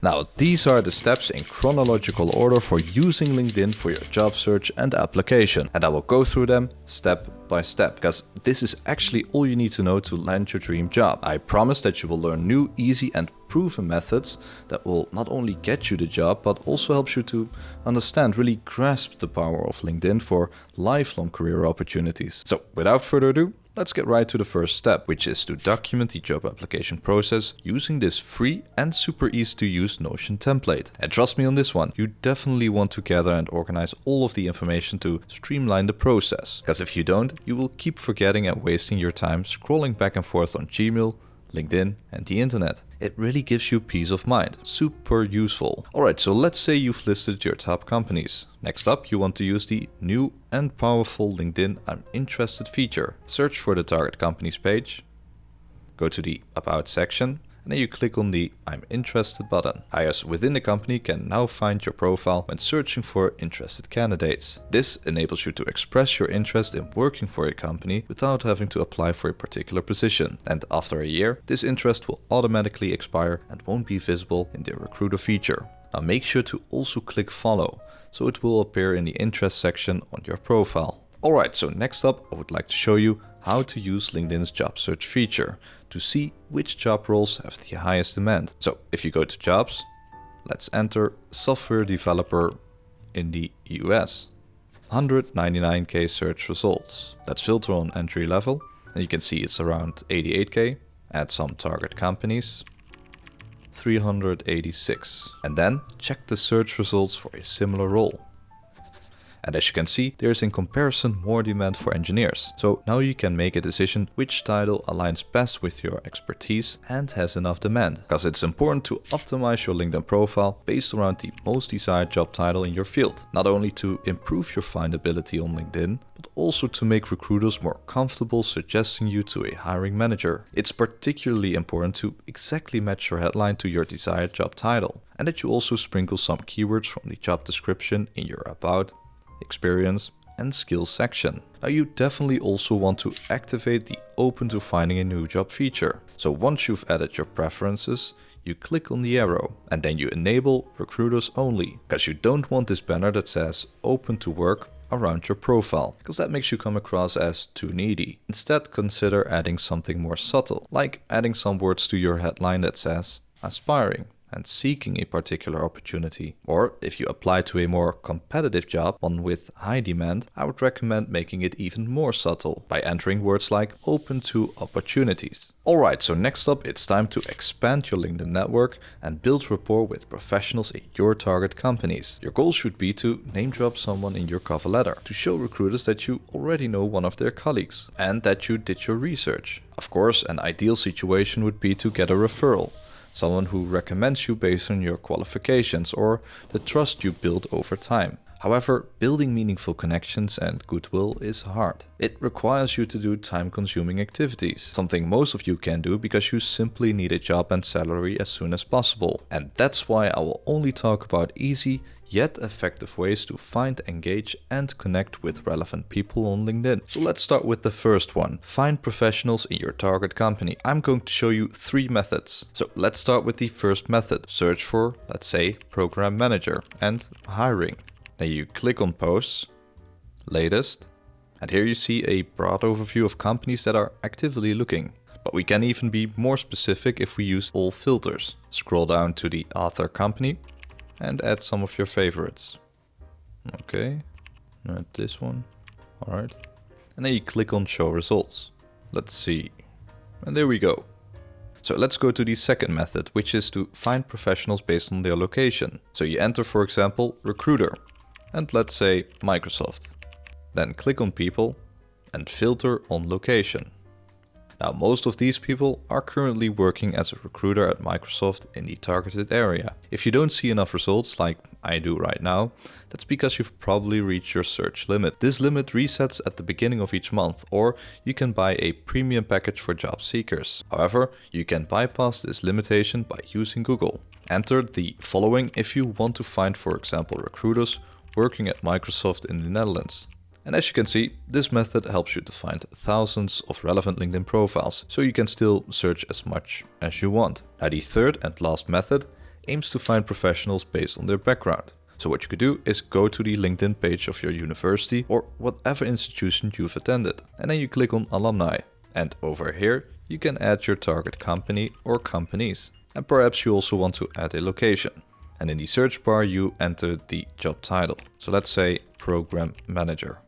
Now, these are the steps in chronological order for using LinkedIn for your job search and application. And I will go through them step by step, because this is actually all you need to know to land your dream job. I promise that you will learn new, easy and proven methods that will not only get you the job, but also helps you to understand, really grasp the power of LinkedIn for lifelong career opportunities. So without further ado, let's get right to the first step, which is to document the job application process using this free and super easy to use Notion template. And trust me on this one, you definitely want to gather and organize all of the information to streamline the process. Because if you don't, you will keep forgetting and wasting your time scrolling back and forth on Gmail, LinkedIn and the internet. It really gives you peace of mind. Super useful. Alright, so let's say you've listed your top companies. Next up, you want to use the new and powerful LinkedIn I'm interested feature. Search for the target companies page, go to the About section, and then you click on the I'm interested button. Hires within the company can now find your profile when searching for interested candidates. This enables you to express your interest in working for a company without having to apply for a particular position. And after a year, this interest will automatically expire and won't be visible in the recruiter feature. Now make sure to also click follow, so it will appear in the interest section on your profile. Alright, so next up I would like to show you how to use LinkedIn's job search feature to see which job roles have the highest demand. So if you go to jobs, let's enter software developer in the US. 199k search results. Let's filter on entry level, and you can see it's around 88k. Add some target companies, 386. And then check the search results for a similar role. And as you can see, there's in comparison more demand for engineers. So now you can make a decision which title aligns best with your expertise and has enough demand. Because it's important to optimize your LinkedIn profile based around the most desired job title in your field. Not only to improve your findability on LinkedIn, but also to make recruiters more comfortable suggesting you to a hiring manager. It's particularly important to exactly match your headline to your desired job title. And that you also sprinkle some keywords from the job description in your About, Experience and Skills section. Now you definitely also want to activate the open to finding a new job feature. So once you've added your preferences, you click on the arrow and then you enable recruiters only, because you don't want this banner that says open to work around your profile, because that makes you come across as too needy. Instead, consider adding something more subtle, like adding some words to your headline that says aspiring and seeking a particular opportunity. Or if you apply to a more competitive job, one with high demand, I would recommend making it even more subtle by entering words like open to opportunities. Alright, so next up it's time to expand your LinkedIn network and build rapport with professionals in your target companies. Your goal should be to name drop someone in your cover letter, to show recruiters that you already know one of their colleagues and that you did your research. Of course, an ideal situation would be to get a referral. Someone who recommends you based on your qualifications or the trust you build over time. However, building meaningful connections and goodwill is hard. It requires you to do time-consuming activities, something most of you can do because you simply need a job and salary as soon as possible. And that's why I will only talk about easy yet effective ways to find, engage and connect with relevant people on LinkedIn. So let's start with the first one. Find professionals in your target company. I'm going to show you 3 methods. So let's start with the first method. Search for, let's say, program manager and hiring. Then you click on posts, latest, and here you see a broad overview of companies that are actively looking. But we can even be more specific if we use all filters. Scroll down to the author company and add some of your favorites. Okay, not this one. Alright. And then you click on show results. Let's see. And there we go. So let's go to the second method, which is to find professionals based on their location. So you enter, for example, recruiter, and let's say Microsoft. Then click on people and filter on location. Now, most of these people are currently working as a recruiter at Microsoft in the targeted area. If you don't see enough results like I do right now, that's because you've probably reached your search limit. This limit resets at the beginning of each month, or you can buy a premium package for job seekers. However, you can bypass this limitation by using Google. Enter the following if you want to find, for example, recruiters working at Microsoft in the Netherlands. And as you can see, this method helps you to find thousands of relevant LinkedIn profiles, so you can still search as much as you want. Now, the third and last method aims to find professionals based on their background. So what you could do is go to the LinkedIn page of your university or whatever institution you've attended, and then you click on alumni. And over here, you can add your target company or companies. And perhaps you also want to add a location. And in the search bar, you enter the job title. So let's say Program Manager.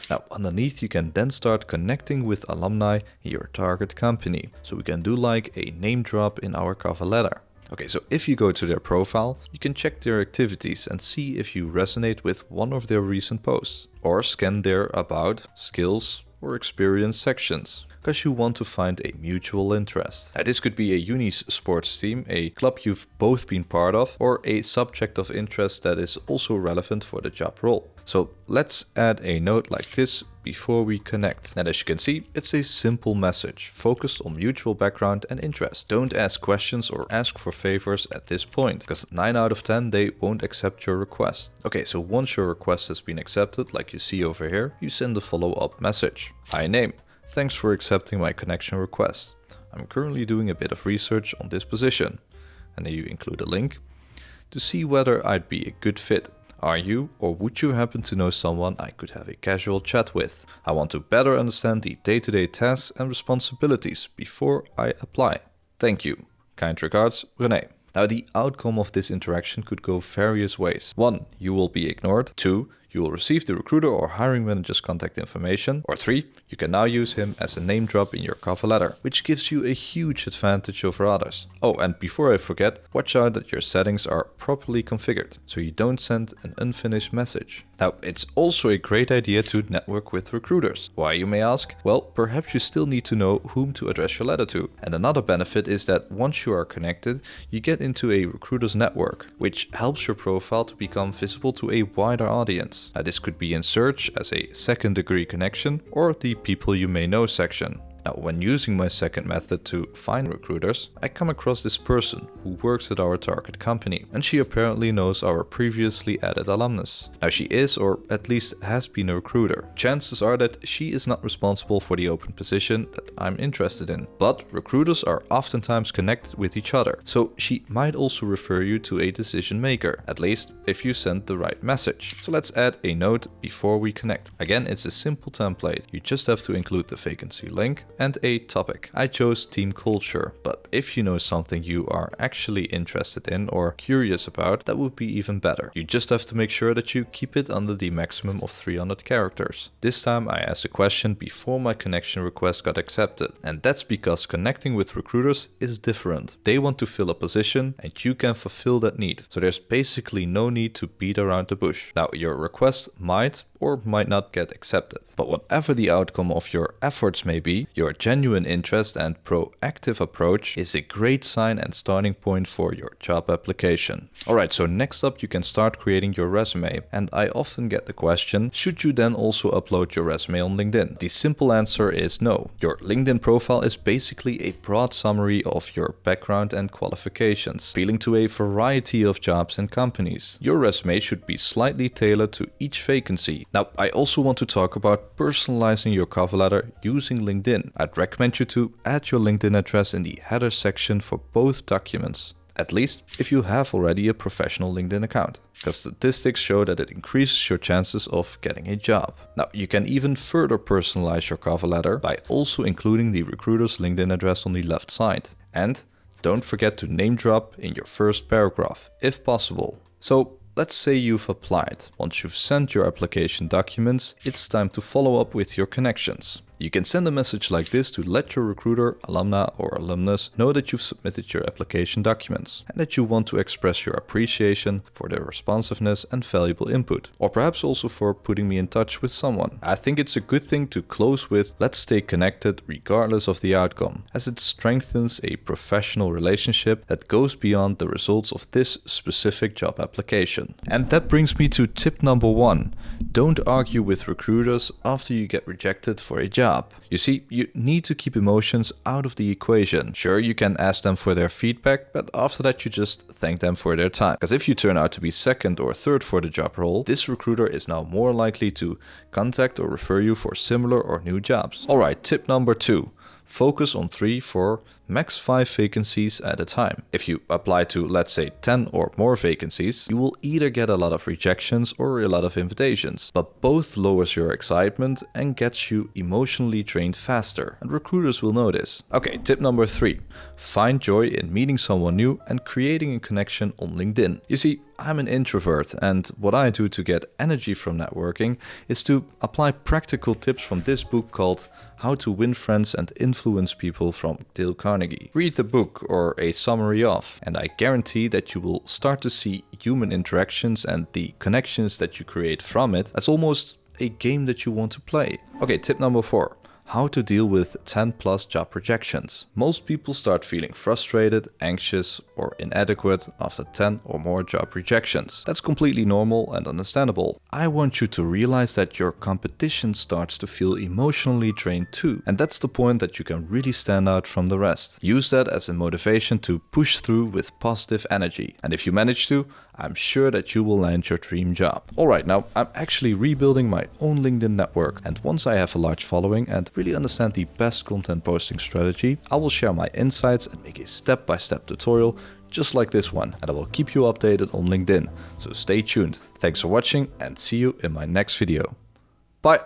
Now underneath you can then start connecting with alumni in your target company. So we can do like a name drop in our cover letter. Okay, so if you go to their profile, you can check their activities and see if you resonate with one of their recent posts. Or scan their about, skills or experience sections, because you want to find a mutual interest. Now, this could be a uni's sports team, a club you've both been part of, or a subject of interest that is also relevant for the job role. So let's add a note like this before we connect. And as you can see, it's a simple message focused on mutual background and interest. Don't ask questions or ask for favors at this point, because 9 out of 10 they won't accept your request. Okay, so once your request has been accepted, like you see over here, you send a follow-up message. Hi name, thanks for accepting my connection request. I'm currently doing a bit of research on this position. And then you include a link to see whether I'd be a good fit. Are you, or would you happen to know someone I could have a casual chat with? I want to better understand the day-to-day tasks and responsibilities before I apply. Thank you. Kind regards, René. Now the outcome of this interaction could go various ways. 1. You will be ignored. 2. You will receive the recruiter or hiring manager's contact information. Or 3. You can now use him as a name drop in your cover letter, which gives you a huge advantage over others. Oh, and before I forget, watch out that your settings are properly configured, so you don't send an unfinished message. Now, it's also a great idea to network with recruiters. Why, you may ask? Well, perhaps you still need to know whom to address your letter to. And another benefit is that once you are connected, you get into a recruiter's network, which helps your profile to become visible to a wider audience. Now, this could be in search as a second degree connection or the people you may know section. Now, when using my second method to find recruiters, I come across this person who works at our target company, and she apparently knows our previously added alumnus. Now, she is, or at least has been, a recruiter. Chances are that she is not responsible for the open position that I'm interested in, but recruiters are oftentimes connected with each other, so she might also refer you to a decision maker, at least if you send the right message. So let's add a note before we connect. Again, it's a simple template. You just have to include the vacancy link and a topic. I chose team culture, but if you know something you are actually interested in or curious about, that would be even better. You just have to make sure that you keep it under the maximum of 300 characters. This time I asked a question before my connection request got accepted, and that's because connecting with recruiters is different. They want to fill a position and you can fulfill that need, so there's basically no need to beat around the bush. Now, your request might or might not get accepted, but whatever the outcome of your efforts may be, your genuine interest and proactive approach is a great sign and starting point for your job application. Alright, so next up you can start creating your resume, and I often get the question, should you then also upload your resume on LinkedIn? The simple answer is no. Your LinkedIn profile is basically a broad summary of your background and qualifications, appealing to a variety of jobs and companies. Your resume should be slightly tailored to each vacancy. Now, I also want to talk about personalizing your cover letter using LinkedIn. I'd recommend you to add your LinkedIn address in the header section for both documents, at least if you have already a professional LinkedIn account, because statistics show that it increases your chances of getting a job. Now, you can even further personalize your cover letter by also including the recruiter's LinkedIn address on the left side. And don't forget to name drop in your first paragraph, if possible. So, let's say you've applied. Once you've sent your application documents, it's time to follow up with your connections. You can send a message like this to let your recruiter, alumna or alumnus know that you've submitted your application documents and that you want to express your appreciation for their responsiveness and valuable input, or perhaps also for putting me in touch with someone. I think it's a good thing to close with "let's stay connected regardless of the outcome," as it strengthens a professional relationship that goes beyond the results of this specific job application. And that brings me to tip number 1. Don't argue with recruiters after you get rejected for a job. You see, you need to keep emotions out of the equation. Sure, you can ask them for their feedback, but after that you just thank them for their time. Because if you turn out to be second or third for the job role, this recruiter is now more likely to contact or refer you for similar or new jobs. Alright, tip number 2. Focus on 3, 4, Max 5 vacancies at a time. If you apply to, let's say, 10 or more vacancies, you will either get a lot of rejections or a lot of invitations, but both lowers your excitement and gets you emotionally drained faster, and recruiters will notice. Okay, tip number 3. Find joy in meeting someone new and creating a connection on LinkedIn. You see, I'm an introvert, and what I do to get energy from networking is to apply practical tips from this book called How to Win Friends and Influence People from Dale Carnegie. Read the book or a summary of, and I guarantee that you will start to see human interactions and the connections that you create from it as almost a game that you want to play. Okay, tip number 4. How to deal with 10 plus job rejections. Most people start feeling frustrated, anxious, or inadequate after 10 or more job rejections. That's completely normal and understandable. I want you to realize that your competition starts to feel emotionally drained too. And that's the point that you can really stand out from the rest. Use that as a motivation to push through with positive energy. And if you manage to, I'm sure that you will land your dream job. Alright, now I'm actually rebuilding my own LinkedIn network, and once I have a large following and really understand the best content posting strategy, I will share my insights and make a step-by-step tutorial just like this one, and I will keep you updated on LinkedIn, so stay tuned. Thanks for watching and see you in my next video. Bye!